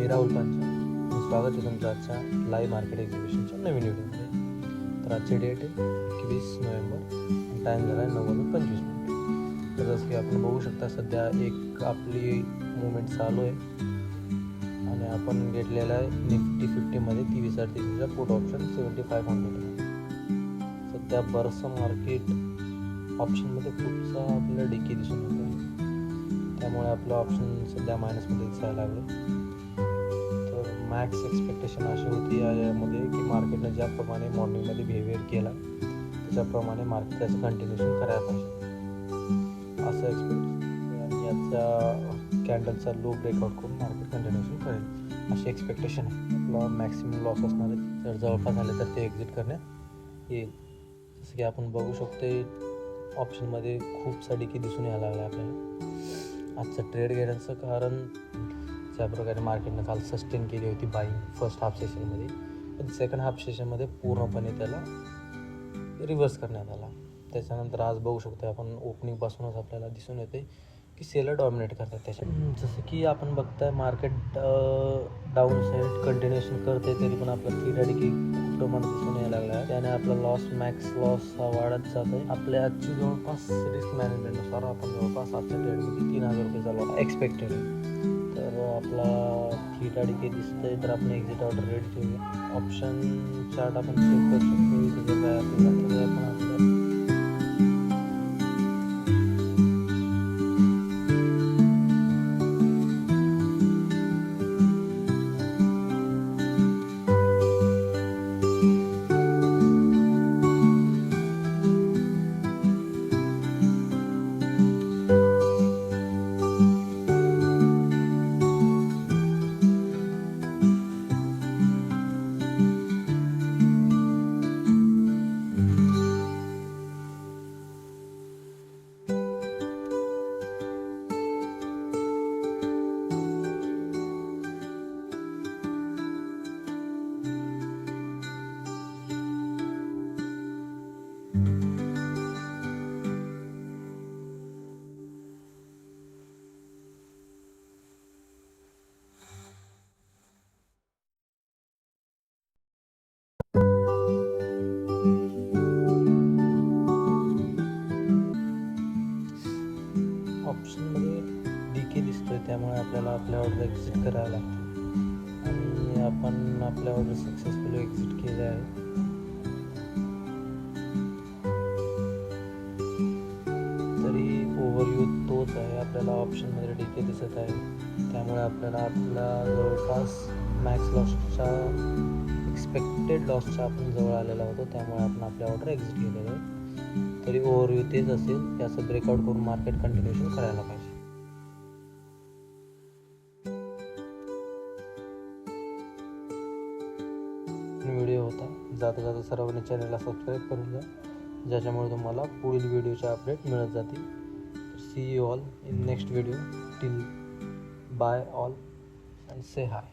मी राहुल पांचा आणि स्वागत आहे तुमचं आजच्या लाईव्ह मार्केट एक्झिबिशनच्या नवीन व्हिडिओमध्ये. तर आजची डेट आहे 21 नोव्हेंबर आणि टाईम झाला आहे 9:25. तर जसं की आपण बघू शकता सध्या एक आपली मुवमेंट चालू आहे आणि आपण घेतलेला आहे निफ्टी 50मध्ये 23,38चा पुट ऑप्शन 7500. सध्या बरंचसं मार्केट ऑप्शनमध्ये खूपसा आपल्याला डिकी दिसून येतो आहे, त्यामुळे आपलं ऑप्शन सध्या मायनसमध्ये दिसायला लागले. तर मॅक्स एक्सपेक्टेशन अशी होती यामध्ये की मार्केटनं ज्याप्रमाणे मॉर्निंगमध्ये बिहेवियर केला त्याच्याप्रमाणे मार्केट त्याचं कंटिन्युएशन करायला पाहिजे असं एक्सपेक्टेशन, आणि याचा कॅन्डलचा लो ब्रेकआउट करून मार्केट कंटिन्युएशन करेल अशी एक्सपेक्टेशन आहे. आपला मॅक्सिमम लॉस असणार आहे, जर जवळपास आले तर ते एक्झिट करण्यात येईल. जसं की आपण बघू शकतो ऑप्शनमध्ये खूप डिकी दिसून यायला लागला आपल्याला. आजचं ट्रेड घेण्याचं कारण ज्या प्रकारे मार्केटनं काल सस्टेन केली होती बाईंग फर्स्ट हाफ सेशनमध्ये, पण सेकंड हाफ सेशनमध्ये पूर्णपणे त्याला रिव्हर्स करण्यात आला. त्याच्यानंतर आज बघू शकतो आपण ओपनिंगपासूनच आपल्याला दिसून येते की सेलर डॉमिनेट करतात त्याच्या. जसं की आपण बघताय मार्केट डाऊन साईड कंटिन्युएशन करते, तरी पण आपला डिकी खूप प्रमाणात दिसून यायला लागला आहे. त्याने आपला मॅक्स लॉस हा वाढत जात आहे. आपल्या आजची जवळपास रिस्क मॅनेजमेंटनुसार आपण जवळपास आजच्या ट्रेडमध्ये 3,000 रुपयेचा लॉस एक्सपेक्टेड आहे. तर आपला डिकी दिसतंय, तर आपण एक्झिट ऑर्डर रेट ठेवूया. ऑप्शन चार्ट आपण चेक करू शकतो, त्याचं काय आपल्याला आपण आपल्या ऑप्शनमध्ये डिके दिसतोय, त्यामुळे आपल्याला आपल्या ऑर्डर एक्झिट करायला लागते आणि आपण आपल्या ऑर्डर सक्सेसफुली एक्झिट केले आहे. तरी ओव्हरव्ह्यू तोच आहे. आपल्याला ऑप्शनमध्ये डिके दिसत आहे, त्यामुळे आपल्याला आपला जवळपास मॅक्स लॉसच्या एक्सपेक्टेड लॉसच्या आपण जवळ आलेला होतो, त्यामुळे आपण आपल्या ऑर्डर एक्झिट केलेलं आहे. तरी ओव्हरव्ह्यू तेच असेल, याचं ब्रेकआउट करून मार्केट कंटिन्युएशन करायला पाहिजे. व्हिडिओ होता, जाता जाता सर्वांनी चॅनलला सबस्क्राईब करून द्या, ज्याच्यामुळे तुम्हाला पुढील व्हिडिओचे अपडेट मिळत जातील. See you all in next video. Till bye all and say high.